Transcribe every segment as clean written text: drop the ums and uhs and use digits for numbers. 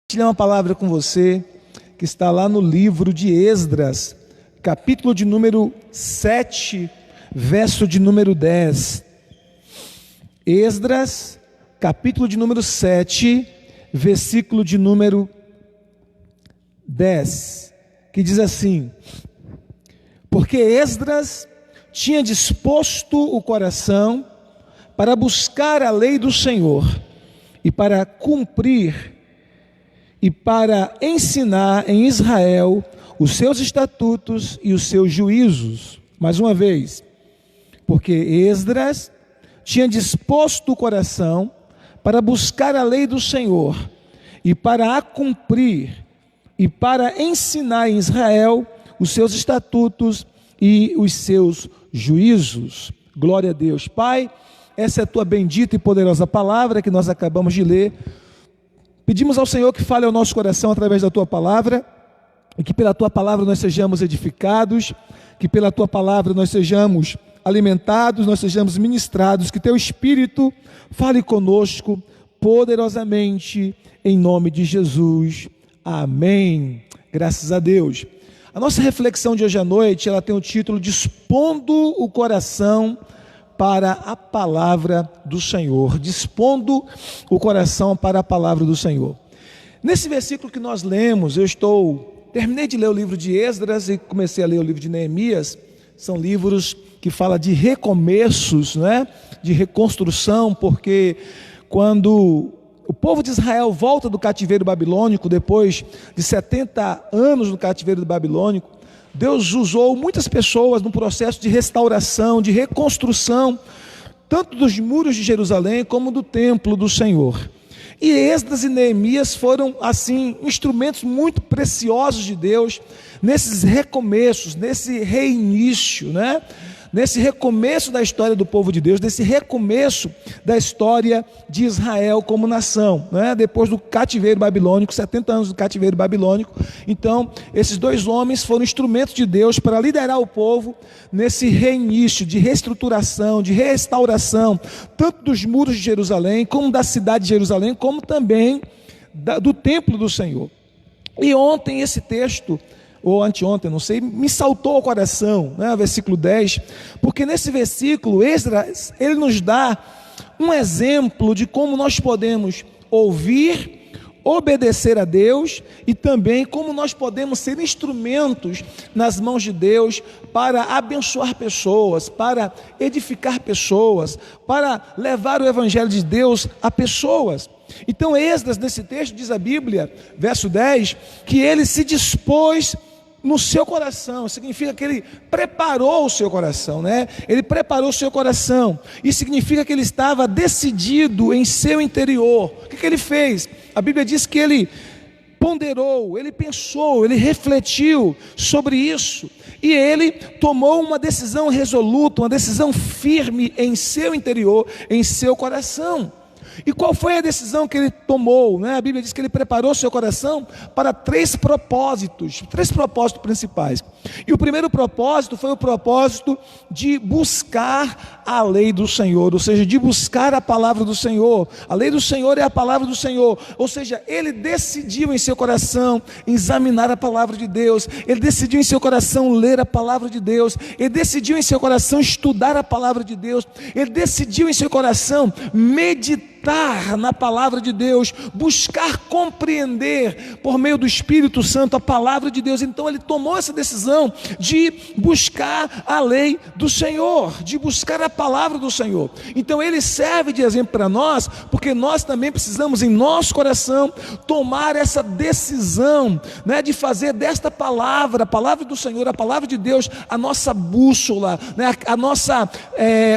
Compartilhar uma palavra com você que está lá no livro de Esdras, capítulo de número 7, verso de número 10. Esdras, capítulo de número 7, versículo de número 10, que diz assim: porque Esdras tinha disposto o coração para buscar a lei do Senhor e para cumprir e para ensinar em Israel os seus estatutos e os seus juízos. Mais uma vez, porque Esdras tinha disposto o coração para buscar a lei do Senhor e para a cumprir e para ensinar em Israel os seus estatutos e os seus juízos. Glória a Deus. Pai, essa é a tua bendita e poderosa palavra que nós acabamos de ler. Pedimos ao Senhor que fale ao nosso coração através da tua palavra, e que pela tua palavra nós sejamos edificados, que pela tua palavra nós sejamos alimentados, nós sejamos ministrados, que teu Espírito fale conosco poderosamente, em nome de Jesus. Amém. Graças a Deus. A nossa reflexão de hoje à noite, ela tem o título Dispondo o Coração para a palavra do Senhor, dispondo o coração para a palavra do Senhor. Nesse versículo que nós lemos, terminei de ler o livro de Esdras e comecei a ler o livro de Neemias. São livros que falam de recomeços, né? De reconstrução, porque quando o povo de Israel volta do cativeiro babilônico, depois de 70 anos no cativeiro babilônico, Deus usou muitas pessoas no processo de restauração, de reconstrução, tanto dos muros de Jerusalém como do templo do Senhor. E Esdras e Neemias foram, assim, instrumentos muito preciosos de Deus, nesses recomeços, nesse reinício, né? Nesse recomeço da história do povo de Deus, nesse recomeço da história de Israel como nação, né? Depois do cativeiro babilônico, 70 anos do cativeiro babilônico. Então, esses dois homens foram instrumentos de Deus para liderar o povo nesse reinício de reestruturação, de restauração, tanto dos muros de Jerusalém, como da cidade de Jerusalém, como também do templo do Senhor. E ontem esse texto, ou anteontem, não sei, me saltou ao coração, né, versículo 10, porque nesse versículo, Esdras, ele nos dá um exemplo de como nós podemos ouvir, obedecer a Deus, e também como nós podemos ser instrumentos nas mãos de Deus para abençoar pessoas, para edificar pessoas, para levar o evangelho de Deus a pessoas. Então Esdras, nesse texto, diz a Bíblia, verso 10, que ele se dispôs no seu coração. Significa que ele preparou o seu coração, né? Ele preparou o seu coração, e significa que ele estava decidido em seu interior. O que ele fez? A Bíblia diz que ele ponderou, ele pensou, ele refletiu sobre isso, e ele tomou uma decisão resoluta, uma decisão firme em seu interior, em seu coração. E qual foi a decisão que ele tomou, né? A Bíblia diz que ele preparou seu coração para três propósitos principais. E o primeiro propósito foi o propósito de buscar a lei do Senhor, ou seja, de buscar a palavra do Senhor. A lei do Senhor é a palavra do Senhor, ou seja, ele decidiu em seu coração examinar a palavra de Deus, ele decidiu em seu coração ler a palavra de Deus, ele decidiu em seu coração estudar a palavra de Deus, ele decidiu em seu coração meditar na palavra de Deus, buscar compreender por meio do Espírito Santo a palavra de Deus. Então ele tomou essa decisão de buscar a lei do Senhor, de buscar a palavra do Senhor. Então ele serve de exemplo para nós, porque nós também precisamos em nosso coração tomar essa decisão, né, de fazer desta palavra, a palavra do Senhor, a palavra de Deus, a nossa bússola, né, a nossa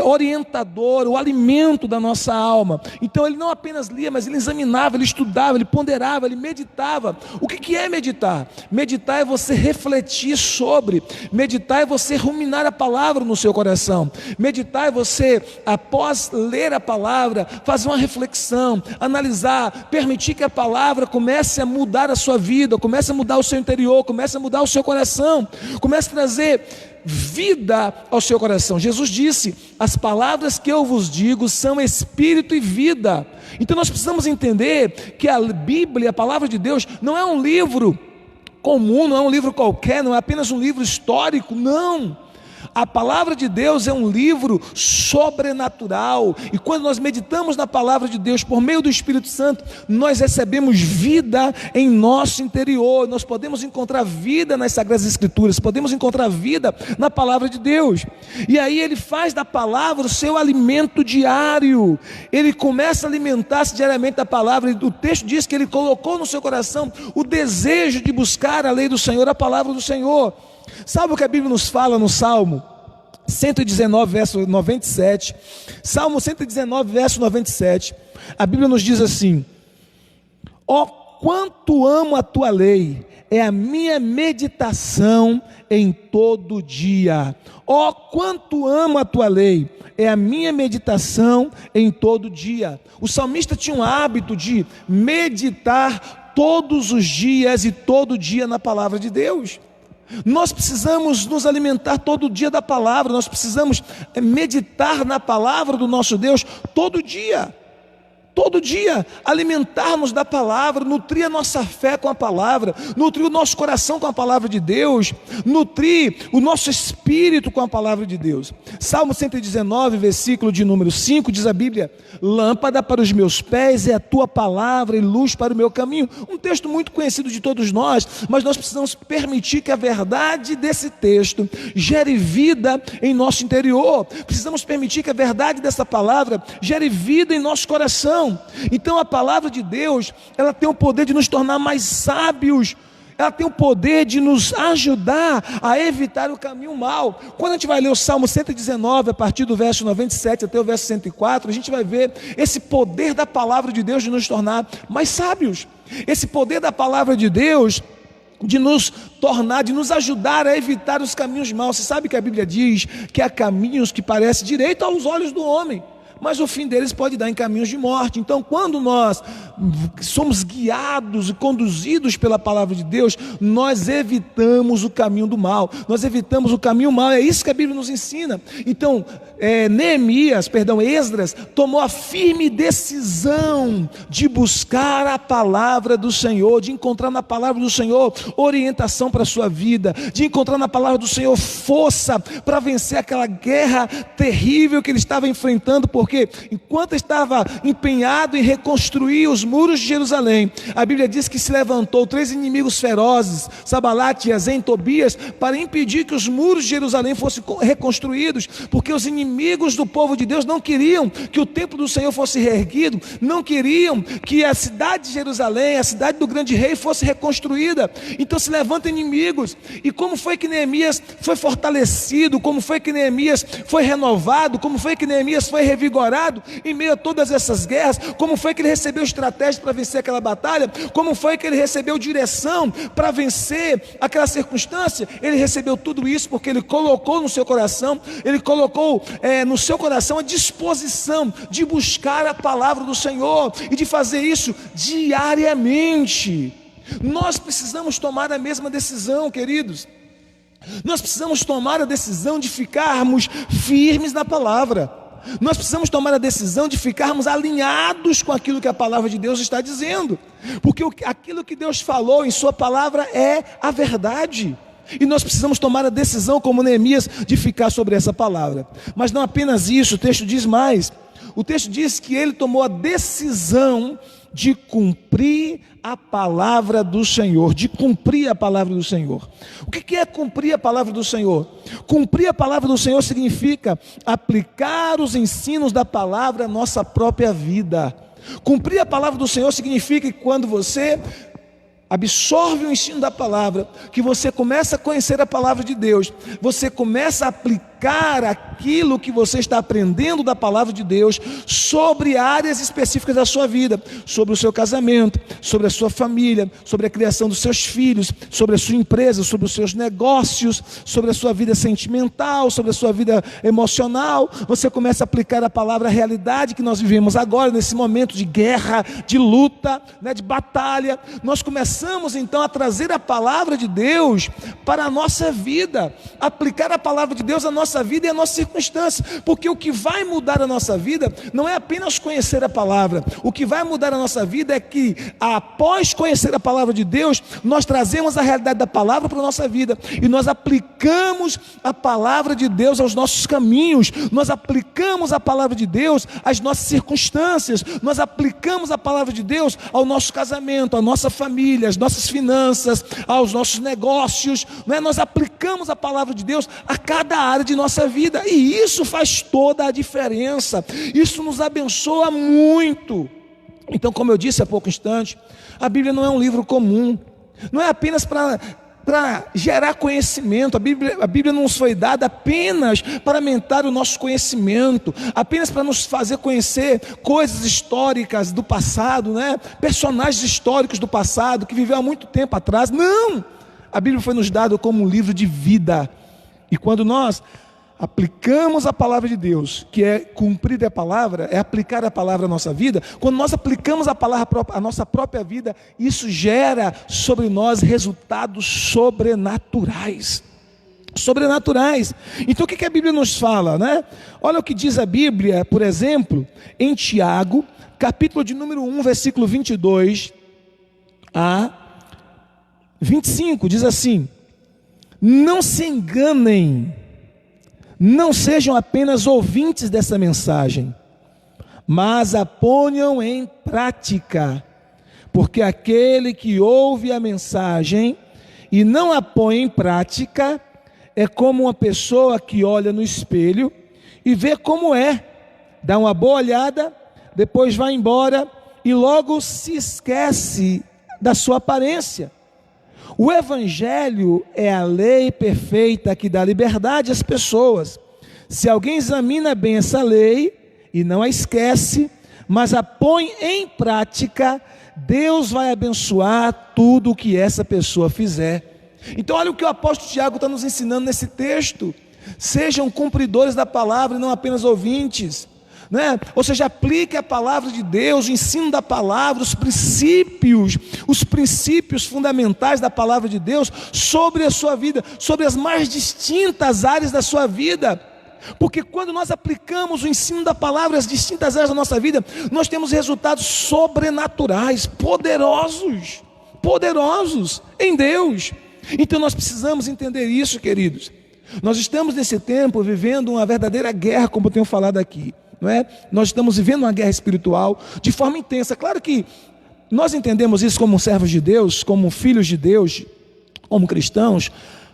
orientadora, o alimento da nossa alma. Então ele não apenas lia, mas ele examinava, ele estudava, ele ponderava, ele meditava. O que é meditar? Meditar é você refletir sobre, meditar é você ruminar a palavra no seu coração, meditar é você, após ler a palavra, fazer uma reflexão, analisar, permitir que a palavra comece a mudar a sua vida, comece a mudar o seu interior, comece a mudar o seu coração, comece a trazer vida ao seu coração. Jesus disse: as palavras que eu vos digo são espírito e vida. Então nós precisamos entender que a Bíblia, a palavra de Deus, não é um livro comum, não é um livro qualquer, não é apenas um livro histórico, não. A palavra de Deus é um livro sobrenatural, e quando nós meditamos na palavra de Deus por meio do Espírito Santo, nós recebemos vida em nosso interior. Nós podemos encontrar vida nas Sagradas Escrituras, podemos encontrar vida na palavra de Deus. E aí ele faz da palavra o seu alimento diário, ele começa a alimentar-se diariamente da palavra, e o texto diz que ele colocou no seu coração o desejo de buscar a lei do Senhor, a palavra do Senhor. Sabe o que a Bíblia nos fala no Salmo 119, verso 97? Salmo 119, verso 97. A Bíblia nos diz assim: ó, quanto amo a tua lei, é a minha meditação em todo dia. Ó, quanto amo a tua lei, é a minha meditação em todo dia. O salmista tinha um hábito de meditar todos os dias e todo dia na palavra de Deus. Nós precisamos nos alimentar todo dia da palavra, nós precisamos meditar na palavra do nosso Deus todo dia, alimentar-nos da palavra, nutrir a nossa fé com a palavra, nutrir o nosso coração com a palavra de Deus, nutrir o nosso espírito com a palavra de Deus. Salmo 119, versículo de número 5, diz a Bíblia: lâmpada para os meus pés é a tua palavra e luz para o meu caminho. Um texto muito conhecido de todos nós, mas nós precisamos permitir que a verdade desse texto gere vida em nosso interior. Precisamos permitir que a verdade dessa palavra gere vida em nosso coração. Então a palavra de Deus, ela tem o poder de nos tornar mais sábios, ela tem o poder de nos ajudar a evitar o caminho mau. Quando a gente vai ler o Salmo 119, a partir do verso 97 até o verso 104, a gente vai ver esse poder da palavra de Deus de nos tornar mais sábios, esse poder da palavra de Deus de nos tornar, de nos ajudar a evitar os caminhos maus. Você sabe que a Bíblia diz que há caminhos que parecem direito aos olhos do homem, mas o fim deles pode dar em caminhos de morte. Então, quando nós somos guiados e conduzidos pela palavra de Deus, nós evitamos o caminho do mal, nós evitamos o caminho mau. É isso que a Bíblia nos ensina. Então, Esdras tomou a firme decisão de buscar a palavra do Senhor, de encontrar na palavra do Senhor orientação para a sua vida, de encontrar na palavra do Senhor força para vencer aquela guerra terrível que ele estava enfrentando, porque enquanto estava empenhado em reconstruir os muros de Jerusalém, a Bíblia diz que se levantou 3 inimigos ferozes, Sabalat, Gesem, Tobias, para impedir que os muros de Jerusalém fossem reconstruídos, porque os inimigos do povo de Deus não queriam que o templo do Senhor fosse reerguido, não queriam que a cidade de Jerusalém, a cidade do grande rei, fosse reconstruída. Então se levantam inimigos. E como foi que Neemias foi fortalecido, como foi que Neemias foi renovado, como foi que Neemias foi revigorado em meio a todas essas guerras? Como foi que ele recebeu estratégia para vencer aquela batalha? Como foi que ele recebeu direção para vencer aquela circunstância? Ele recebeu tudo isso porque ele colocou no seu coração, ele colocou no seu coração a disposição de buscar a palavra do Senhor e de fazer isso diariamente. Nós precisamos tomar a mesma decisão, queridos. Nós precisamos tomar a decisão de ficarmos firmes na palavra. Nós precisamos tomar a decisão de ficarmos alinhados com aquilo que a palavra de Deus está dizendo, porque aquilo que Deus falou em sua palavra é a verdade, e nós precisamos tomar a decisão, como Neemias, de ficar sobre essa palavra. Mas não apenas isso, o texto diz mais. O texto diz que ele tomou a decisão de cumprir a palavra do Senhor, de cumprir a palavra do Senhor. O que é cumprir a palavra do Senhor? Cumprir a palavra do Senhor significa aplicar os ensinos da palavra à nossa própria vida. Cumprir a palavra do Senhor significa que quando você absorve o ensino da palavra, que você começa a conhecer a palavra de Deus, você começa a aplicar aplicar aquilo que você está aprendendo da palavra de Deus sobre áreas específicas da sua vida, sobre o seu casamento, sobre a sua família, sobre a criação dos seus filhos, sobre a sua empresa, sobre os seus negócios, sobre a sua vida sentimental, sobre a sua vida emocional. Você começa a aplicar a palavra à realidade que nós vivemos agora, nesse momento de guerra, de luta, né, de batalha. Nós começamos então a trazer a palavra de Deus para a nossa vida, aplicar a palavra de Deus à nossa vida e à nossa circunstância, porque o que vai mudar a nossa vida não é apenas conhecer a palavra. O que vai mudar a nossa vida é que, após conhecer a palavra de Deus, nós trazemos a realidade da palavra para a nossa vida e nós aplicamos a palavra de Deus aos nossos caminhos, nós aplicamos a palavra de Deus às nossas circunstâncias, nós aplicamos a palavra de Deus ao nosso casamento, à nossa família, às nossas finanças, aos nossos negócios, não é? Nós aplicamos a palavra de Deus a cada área de nossa vida, e isso faz toda a diferença, isso nos abençoa muito. Então, como eu disse há pouco instante, a Bíblia não é um livro comum, não é apenas para gerar conhecimento. A Bíblia não nos foi dada apenas para aumentar o nosso conhecimento, apenas para nos fazer conhecer coisas históricas do passado, né? Personagens históricos do passado que viveu há muito tempo atrás. Não! A Bíblia foi nos dada como um livro de vida, e quando nós aplicamos a palavra de Deus, que é cumprir a palavra, é aplicar a palavra à nossa vida, quando nós aplicamos a palavra à nossa própria vida, isso gera sobre nós resultados sobrenaturais. Sobrenaturais. Então o que a Bíblia nos fala, né? Olha o que diz a Bíblia, por exemplo, em Tiago, capítulo de número 1, versículo 22 a 25, diz assim: não se enganem, não sejam apenas ouvintes dessa mensagem, mas a ponham em prática, porque aquele que ouve a mensagem e não a põe em prática é como uma pessoa que olha no espelho e vê como é, dá uma boa olhada, depois vai embora e logo se esquece da sua aparência. O Evangelho é a lei perfeita que dá liberdade às pessoas. Se alguém examina bem essa lei e não a esquece, mas a põe em prática, Deus vai abençoar tudo o que essa pessoa fizer. Então olha o que o apóstolo Tiago está nos ensinando nesse texto: sejam cumpridores da palavra e não apenas ouvintes, né? Ou seja, aplique a palavra de Deus, o ensino da palavra, os princípios fundamentais da palavra de Deus sobre a sua vida, sobre as mais distintas áreas da sua vida. Porque quando nós aplicamos o ensino da palavra às distintas áreas da nossa vida, nós temos resultados sobrenaturais, poderosos em Deus. Então nós precisamos entender isso, queridos. Nós estamos nesse tempo vivendo uma verdadeira guerra, como eu tenho falado aqui, não é? Nós estamos vivendo uma guerra espiritual de forma intensa. Claro que nós entendemos isso como servos de Deus, como filhos de Deus, como cristãos,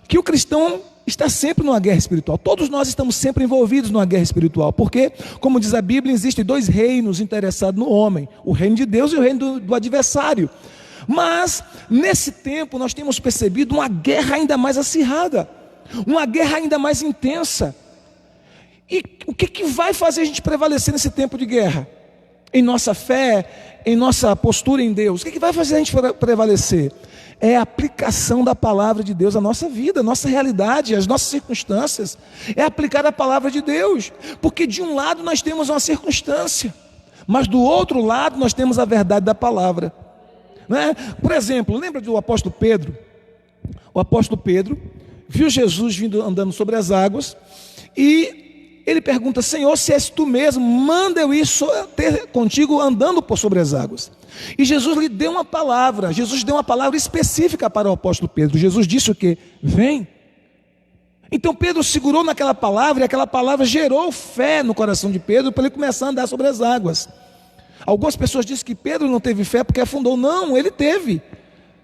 que o cristão está sempre numa guerra espiritual. Todos nós estamos sempre envolvidos numa guerra espiritual, porque, como diz a Bíblia, existem dois reinos interessados no homem: o reino de Deus e o reino do adversário. Mas nesse tempo nós temos percebido uma guerra ainda mais acirrada, uma guerra ainda mais intensa. E o que vai fazer a gente prevalecer nesse tempo de guerra? Em nossa fé, em nossa postura em Deus, o que vai fazer a gente prevalecer? É a aplicação da palavra de Deus à nossa vida, à nossa realidade, às nossas circunstâncias. É aplicar a palavra de Deus, porque de um lado nós temos uma circunstância, mas do outro lado nós temos a verdade da palavra, né? Por exemplo, lembra do apóstolo Pedro? O apóstolo Pedro viu Jesus vindo andando sobre as águas e ele pergunta: Senhor, se és tu mesmo, manda eu ir ter contigo andando por sobre as águas. E Jesus lhe deu uma palavra. Jesus deu uma palavra específica para o apóstolo Pedro. Jesus disse o quê? Vem. Então Pedro segurou naquela palavra, e aquela palavra gerou fé no coração de Pedro para ele começar a andar sobre as águas. Algumas pessoas dizem que Pedro não teve fé porque afundou. Não, ele teve.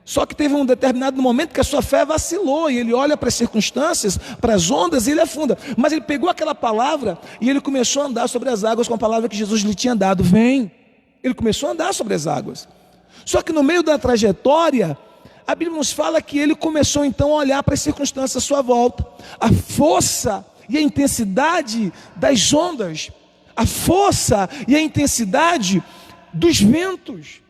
Só que teve um determinado momento que a sua fé vacilou, e ele olha para as circunstâncias, para as ondas, e ele afunda. Mas ele pegou aquela palavra e ele começou a andar sobre as águas com a palavra que Jesus lhe tinha dado: vem. Ele começou a andar sobre as águas. Só que no meio da trajetória, a Bíblia nos fala que ele começou então a olhar para as circunstâncias à sua volta. A força e a intensidade das ondas, a força e a intensidade dos ventos.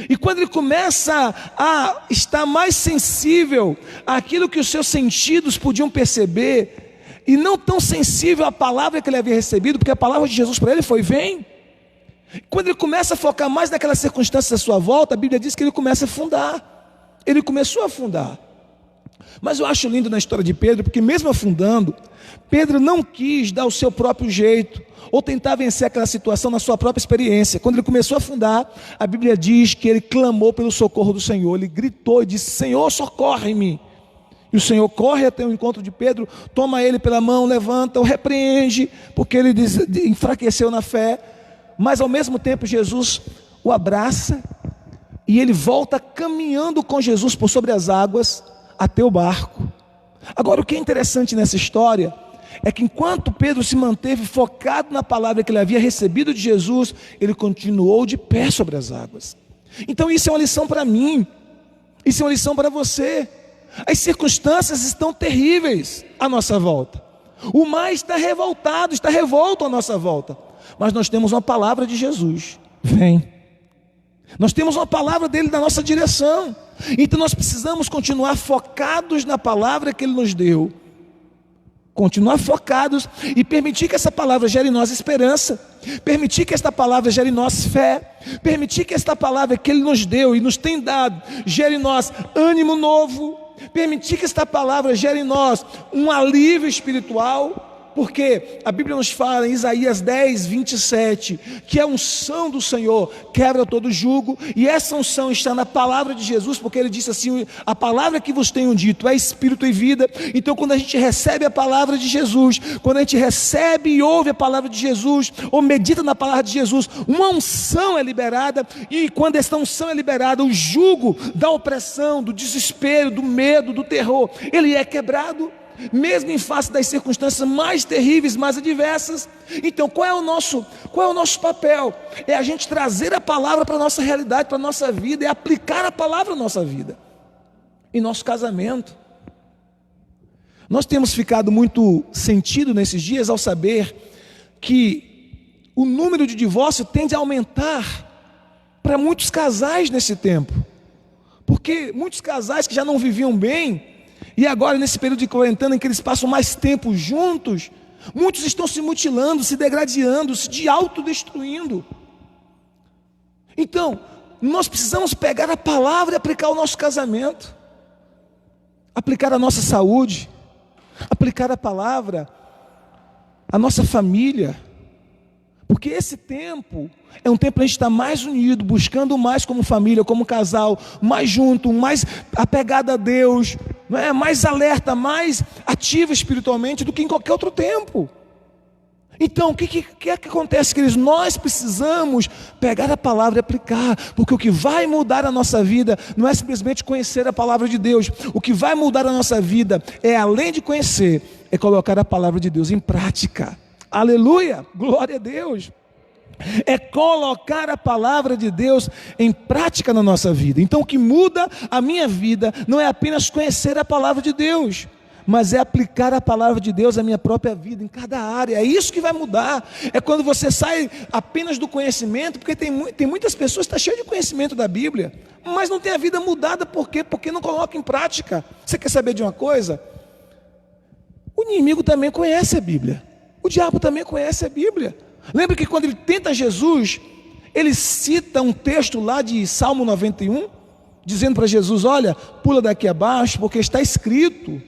E quando ele começa a estar mais sensível àquilo que os seus sentidos podiam perceber, e não tão sensível à palavra que ele havia recebido, porque a palavra de Jesus para ele foi: vem. Quando ele começa a focar mais naquelas circunstâncias à sua volta, a Bíblia diz que ele começa a afundar. Ele começou a afundar. Mas eu acho lindo na história de Pedro, porque mesmo afundando, Pedro não quis dar o seu próprio jeito, ou tentar vencer aquela situação na sua própria experiência. Quando ele começou a afundar, a Bíblia diz que ele clamou pelo socorro do Senhor. Ele gritou e disse: Senhor, socorre-me. E o Senhor corre até o encontro de Pedro, toma ele pela mão, levanta, o repreende, porque ele enfraqueceu na fé. Mas ao mesmo tempo Jesus o abraça, e ele volta caminhando com Jesus por sobre as águas até o barco. Agora, o que é interessante nessa história é que enquanto Pedro se manteve focado na palavra que ele havia recebido de Jesus, ele continuou de pé sobre as águas. Então isso é uma lição para mim, isso é uma lição para você. As circunstâncias estão terríveis à nossa volta, o mar está revoltado, está revolto à nossa volta, mas nós temos uma palavra de Jesus: vem. Nós temos uma palavra dele na nossa direção. Então nós precisamos continuar focados na palavra que ele nos deu, continuar focados e permitir que essa palavra gere em nós esperança, permitir que esta palavra gere em nós fé, permitir que esta palavra que ele nos deu e nos tem dado gere em nós ânimo novo, permitir que esta palavra gere em nós um alívio espiritual. Porque a Bíblia nos fala em Isaías 10, 27, que a unção do Senhor quebra todo jugo, e essa unção está na palavra de Jesus, porque ele disse assim: a palavra que vos tenho dito é espírito e vida. Então quando a gente recebe a palavra de Jesus, quando a gente recebe e ouve a palavra de Jesus, ou medita na palavra de Jesus, uma unção é liberada, e quando essa unção é liberada, o jugo da opressão, do desespero, do medo, do terror, ele é quebrado, mesmo em face das circunstâncias mais terríveis, mais adversas. Então qual é o nosso papel? É a gente trazer a palavra para a nossa realidade, para a nossa vida, é aplicar a palavra na nossa vida. Em nosso casamento, nós temos ficado muito sentido nesses dias ao saber que o número de divórcio tende a aumentar para muitos casais nesse tempo, porque muitos casais que já não viviam bem, e agora nesse período de quarentena em que eles passam mais tempo juntos, muitos estão se mutilando, se degradando, se autodestruindo. Então, nós precisamos pegar a palavra e aplicar ao nosso casamento, aplicar à nossa saúde, aplicar a palavra à nossa família, porque esse tempo é um tempo para a gente estar mais unido, buscando mais como família, como casal, mais junto, mais apegado a Deus, não é? Mais alerta, mais ativo espiritualmente do que em qualquer outro tempo. Então, o que acontece, queridos? Nós precisamos pegar a palavra e aplicar, porque o que vai mudar a nossa vida não é simplesmente conhecer a palavra de Deus. O que vai mudar a nossa vida é, além de conhecer, é colocar a palavra de Deus em prática. Aleluia, glória a Deus. É colocar a palavra de Deus em prática na nossa vida. Então o que muda a minha vida não é apenas conhecer a palavra de Deus, mas é aplicar a palavra de Deus à minha própria vida, em cada área. É isso que vai mudar. É quando você sai apenas do conhecimento, porque tem muitas pessoas que estão cheias de conhecimento da Bíblia, mas não tem a vida mudada. Por quê? Porque não coloca em prática. Você quer saber de uma coisa? O inimigo também conhece a Bíblia, o diabo também conhece a Bíblia. Lembra que quando ele tenta Jesus, ele cita um texto lá de Salmo 91, dizendo para Jesus: olha, pula daqui abaixo, porque está escrito.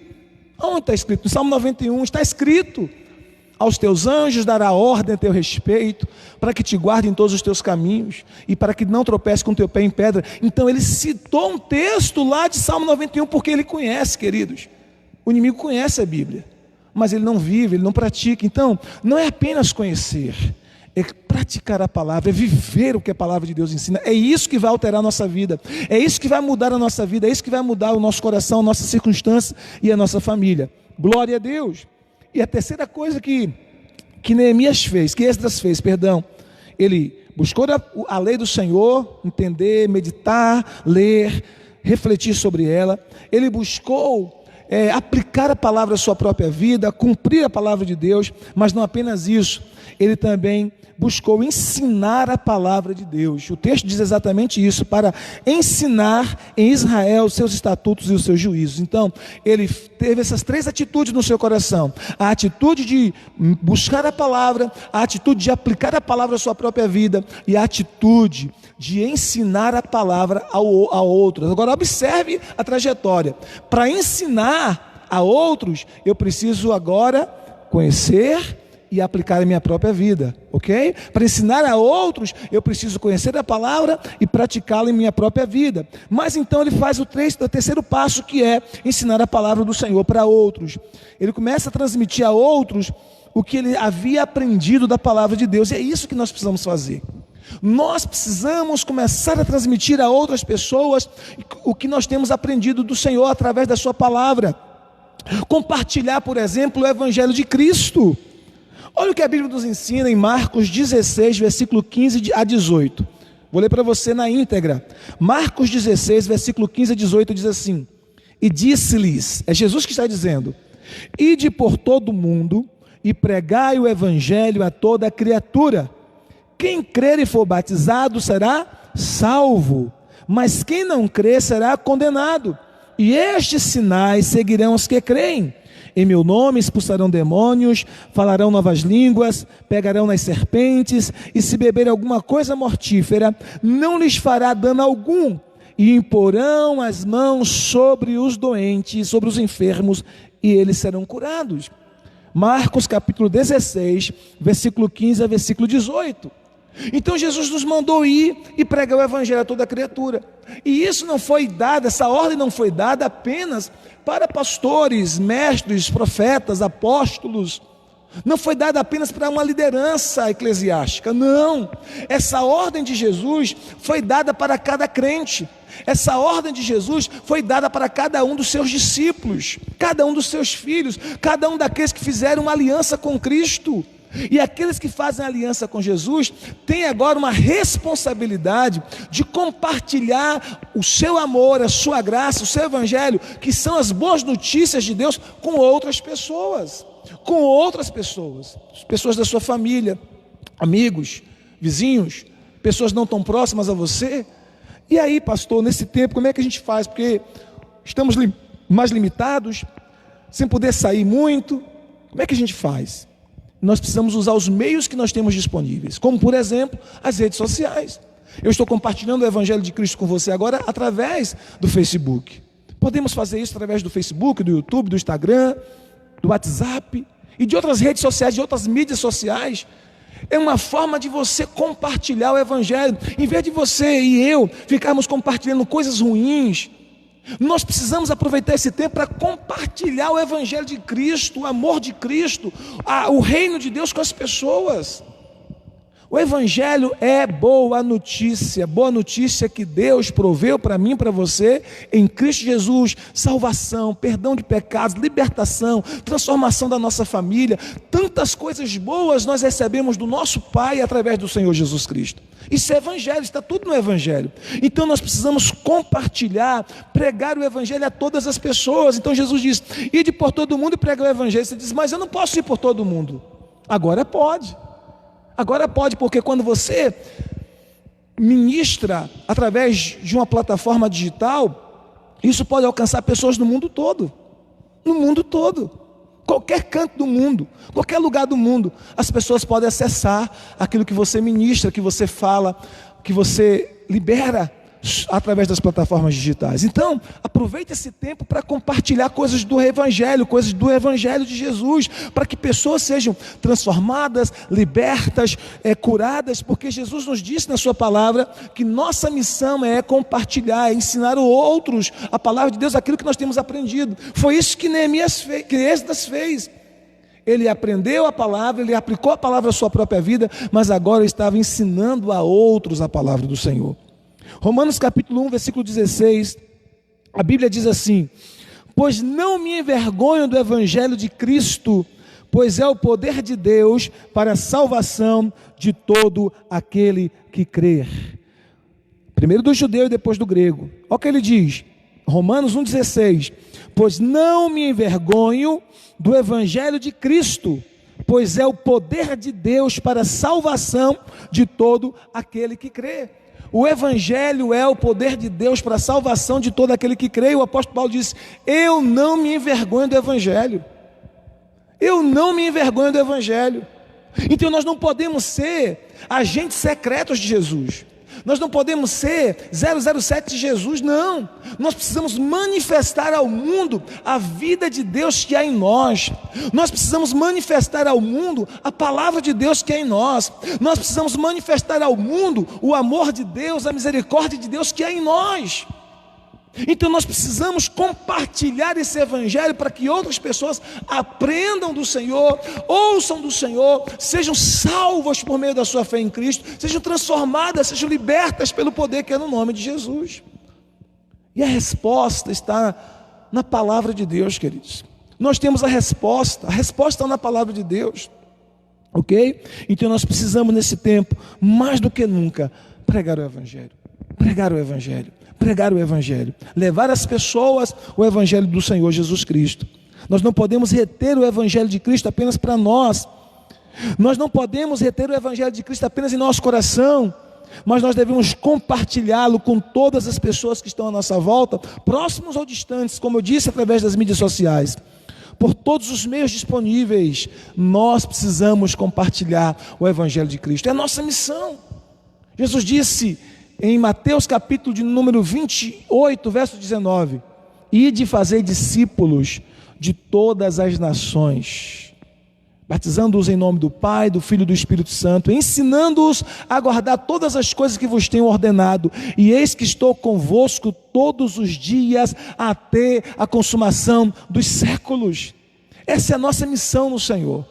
Onde está escrito? No Salmo 91 está escrito: aos teus anjos dará ordem a teu respeito, para que te guardem em todos os teus caminhos, e para que não tropece com teu pé em pedra. Então ele citou um texto lá de Salmo 91, porque ele conhece, queridos. O inimigo conhece a Bíblia, mas ele não vive, ele não pratica. Então, não é apenas conhecer, é praticar a palavra, é viver o que a palavra de Deus ensina. É isso que vai alterar a nossa vida, é isso que vai mudar a nossa vida, é isso que vai mudar o nosso coração, a nossa circunstância e a nossa família. Glória a Deus. E a terceira coisa que Neemias fez, que Esdras fez, ele buscou a lei do Senhor, entender, meditar, ler, refletir sobre ela. Ele buscou aplicar a palavra à sua própria vida, cumprir a palavra de Deus, mas não apenas isso, ele também buscou ensinar a palavra de Deus. O texto diz exatamente isso, para ensinar em Israel os seus estatutos e os seus juízos. Então, ele teve essas 3 atitudes no seu coração: a atitude de buscar a palavra, a atitude de aplicar a palavra à sua própria vida e a atitude de ensinar a palavra a outros. Agora observe a trajetória. Para ensinar a outros, eu preciso agora conhecer e aplicar a minha própria vida, ok? Para ensinar a outros, eu preciso conhecer a palavra e praticá-la em minha própria vida. Mas então ele faz o terceiro passo, que é ensinar a palavra do Senhor para outros. Ele começa a transmitir a outros o que ele havia aprendido da palavra de Deus, e é isso que nós precisamos fazer. Nós precisamos começar a transmitir a outras pessoas o que nós temos aprendido do Senhor através da sua palavra. Compartilhar, por exemplo, o Evangelho de Cristo. Olha o que a Bíblia nos ensina em Marcos 16, versículo 15 a 18. Vou ler para você na íntegra. Marcos 16, versículo 15 a 18 diz assim: e disse-lhes, é Jesus que está dizendo: ide por todo o mundo e pregai o Evangelho a toda a criatura. Quem crer e for batizado será salvo, mas quem não crer será condenado. E estes sinais seguirão os que creem. Em meu nome expulsarão demônios, falarão novas línguas, pegarão nas serpentes, e se beberem alguma coisa mortífera, não lhes fará dano algum, e imporão as mãos sobre os doentes, sobre os enfermos, e eles serão curados. Marcos capítulo 16, versículo 15 a versículo 18. Então Jesus nos mandou ir e pregar o Evangelho a toda criatura. E isso não foi dado, essa ordem não foi dada apenas para pastores, mestres, profetas, apóstolos. Não foi dada apenas para uma liderança eclesiástica, não. Essa ordem de Jesus foi dada para cada crente. Essa ordem de Jesus foi dada para cada um dos seus discípulos, cada um dos seus filhos, cada um daqueles que fizeram uma aliança com Cristo. E aqueles que fazem aliança com Jesus têm agora uma responsabilidade de compartilhar o seu amor, a sua graça, o seu Evangelho, que são as boas notícias de Deus, com outras pessoas. Com outras pessoas, pessoas da sua família, amigos, vizinhos, pessoas não tão próximas a você. E aí, pastor, nesse tempo, como é que a gente faz? Porque estamos mais limitados, sem poder sair muito. Como é que a gente faz? Nós precisamos usar os meios que nós temos disponíveis, como por exemplo, as redes sociais. Eu estou compartilhando o Evangelho de Cristo com você agora através do Facebook. Podemos fazer isso através do Facebook, do YouTube, do Instagram, do WhatsApp e de outras redes sociais, de outras mídias sociais. É uma forma de você compartilhar o Evangelho. Em vez de você e eu ficarmos compartilhando coisas ruins, nós precisamos aproveitar esse tempo para compartilhar o Evangelho de Cristo, o amor de Cristo, o reino de Deus com as pessoas. O Evangelho é boa notícia que Deus proveu para mim e para você, em Cristo Jesus, salvação, perdão de pecados, libertação, transformação da nossa família, tantas coisas boas nós recebemos do nosso Pai através do Senhor Jesus Cristo. Isso é Evangelho, está tudo no Evangelho. Então nós precisamos compartilhar, pregar o Evangelho a todas as pessoas. Então Jesus diz, ide por todo mundo e pregar o Evangelho. Você diz, mas eu não posso ir por todo mundo. Agora pode. Agora pode, porque quando você ministra através de uma plataforma digital, isso pode alcançar pessoas no mundo todo. No mundo todo. Qualquer canto do mundo, qualquer lugar do mundo, as pessoas podem acessar aquilo que você ministra, que você fala, que você libera através das plataformas digitais. Então, aproveite esse tempo para compartilhar coisas do Evangelho de Jesus, para que pessoas sejam transformadas, libertas, curadas, porque Jesus nos disse na sua palavra que nossa missão é compartilhar, é ensinar os outros a palavra de Deus, aquilo que nós temos aprendido. Foi isso que Esdras fez. Ele aprendeu a palavra, ele aplicou a palavra à sua própria vida, mas agora estava ensinando a outros a palavra do Senhor. Romanos capítulo 1, versículo 16, a Bíblia diz assim, pois não me envergonho do Evangelho de Cristo, pois é o poder de Deus para a salvação de todo aquele que crer. Primeiro do judeu e depois do grego. Olha o que ele diz, Romanos 1,16, pois não me envergonho do evangelho de Cristo, pois é o poder de Deus para a salvação de todo aquele que crê. O evangelho é o poder de Deus para a salvação de todo aquele que crê. O apóstolo Paulo diz, eu não me envergonho do evangelho. Eu não me envergonho do evangelho. Então nós não podemos ser agentes secretos de Jesus. Nós não podemos ser 007 de Jesus, não. Nós precisamos manifestar ao mundo a vida de Deus que há em nós. Nós precisamos manifestar ao mundo a palavra de Deus que há em nós. Nós precisamos manifestar ao mundo o amor de Deus, a misericórdia de Deus que há em nós. Então nós precisamos compartilhar esse evangelho para que outras pessoas aprendam do Senhor, ouçam do Senhor, sejam salvas por meio da sua fé em Cristo, sejam transformadas, sejam libertas pelo poder que é no nome de Jesus. E a resposta está na palavra de Deus, queridos. Nós temos a resposta está na palavra de Deus, ok? Então nós precisamos nesse tempo, mais do que nunca, pregar o evangelho, pregar o evangelho. Pregar o evangelho, levar às pessoas o evangelho do Senhor Jesus Cristo. Nós não podemos reter o evangelho de Cristo apenas para nós. Nós não podemos reter o evangelho de Cristo apenas em nosso coração, mas nós devemos compartilhá-lo com todas as pessoas que estão à nossa volta, próximos ou distantes, como eu disse, através das mídias sociais. Por todos os meios disponíveis, nós precisamos compartilhar o evangelho de Cristo. É a nossa missão. Jesus disse em Mateus capítulo de número 28, verso 19, ide fazer discípulos de todas as nações, batizando-os em nome do Pai, do Filho e do Espírito Santo, ensinando-os a guardar todas as coisas que vos tenho ordenado, e eis que estou convosco todos os dias, até a consumação dos séculos. Essa é a nossa missão no Senhor.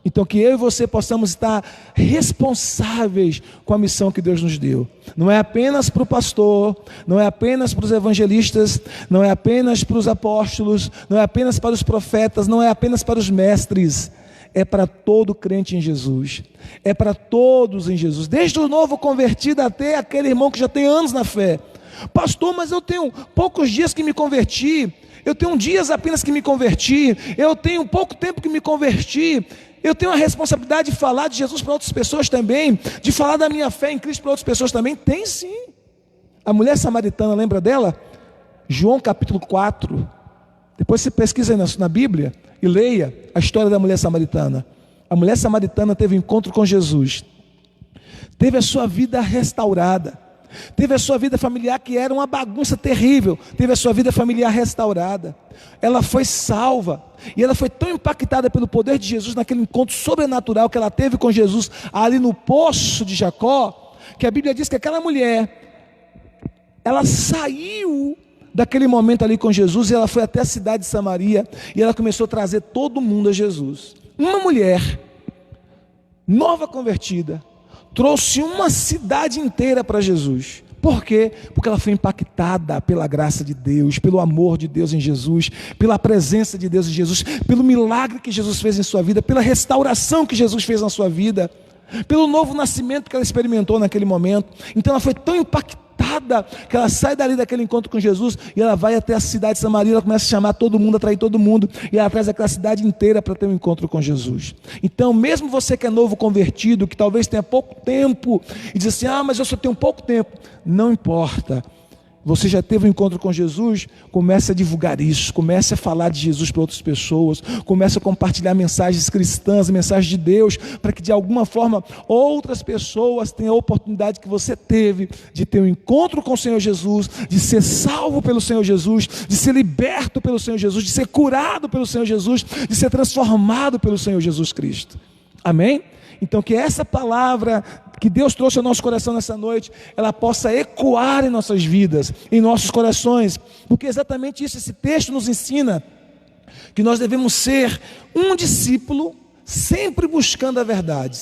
Então que eu e você possamos estar responsáveis com a missão que Deus nos deu. Não é apenas para o pastor, não é apenas para os evangelistas, não é apenas para os apóstolos, não é apenas para os profetas, não é apenas para os mestres. É para todo crente em Jesus. É para todos em Jesus. Desde o novo convertido até aquele irmão que já tem anos na fé. Pastor, mas eu tenho poucos dias que me converti. Eu tenho dias apenas que me converti. Eu tenho pouco tempo que me converti. Eu tenho a responsabilidade de falar de Jesus para outras pessoas também, de falar da minha fé em Cristo para outras pessoas também. Tem sim. A mulher samaritana, lembra dela? João capítulo 4. Depois você pesquisa aí na Bíblia e leia a história da mulher samaritana. A mulher samaritana teve um encontro com Jesus, teve a sua vida restaurada, teve a sua vida familiar que era uma bagunça terrível, teve a sua vida familiar restaurada. Ela foi salva, e ela foi tão impactada pelo poder de Jesus naquele encontro sobrenatural que ela teve com Jesus ali no poço de Jacó, que a Bíblia diz que aquela mulher, ela saiu daquele momento ali com Jesus, e ela foi até a cidade de Samaria, e ela começou a trazer todo mundo a Jesus. Uma mulher nova convertida trouxe uma cidade inteira para Jesus. Por quê? Porque ela foi impactada pela graça de Deus, pelo amor de Deus em Jesus, pela presença de Deus em Jesus, pelo milagre que Jesus fez em sua vida, pela restauração que Jesus fez na sua vida, pelo novo nascimento que ela experimentou naquele momento. Então ela foi tão impactada que ela sai dali daquele encontro com Jesus e ela vai até a cidade de Samaria. Ela começa a chamar todo mundo, atrair todo mundo, e ela traz aquela cidade inteira para ter um encontro com Jesus. Então mesmo você que é novo convertido, que talvez tenha pouco tempo e diz assim, mas eu só tenho pouco tempo, não importa. Você já teve um encontro com Jesus, comece a divulgar isso, comece a falar de Jesus para outras pessoas, comece a compartilhar mensagens cristãs, mensagens de Deus, para que de alguma forma outras pessoas tenham a oportunidade que você teve de ter um encontro com o Senhor Jesus, de ser salvo pelo Senhor Jesus, de ser liberto pelo Senhor Jesus, de ser curado pelo Senhor Jesus, de ser transformado pelo Senhor Jesus Cristo. Amém? Então que essa palavra que Deus trouxe ao nosso coração nessa noite, ela possa ecoar em nossas vidas, em nossos corações, porque exatamente isso, esse texto nos ensina, que nós devemos ser um discípulo, sempre buscando a verdade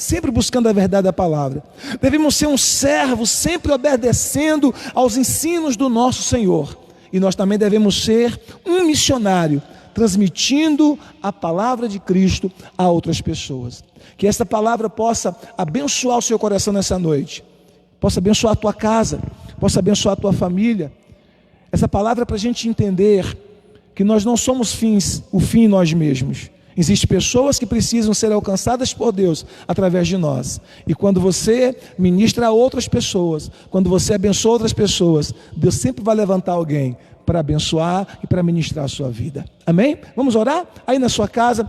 da palavra. Devemos ser um servo, sempre obedecendo aos ensinos do nosso Senhor, e nós também devemos ser um missionário, transmitindo a palavra de Cristo a outras pessoas. Que esta palavra possa abençoar o seu coração nessa noite, possa abençoar a tua casa, possa abençoar a tua família. Essa palavra é para a gente entender que nós não somos o fim em nós mesmos. Existem pessoas que precisam ser alcançadas por Deus através de nós. E quando você ministra a outras pessoas, quando você abençoa outras pessoas, Deus sempre vai levantar alguém para abençoar e para ministrar a sua vida. Amém? Vamos orar? Aí na sua casa,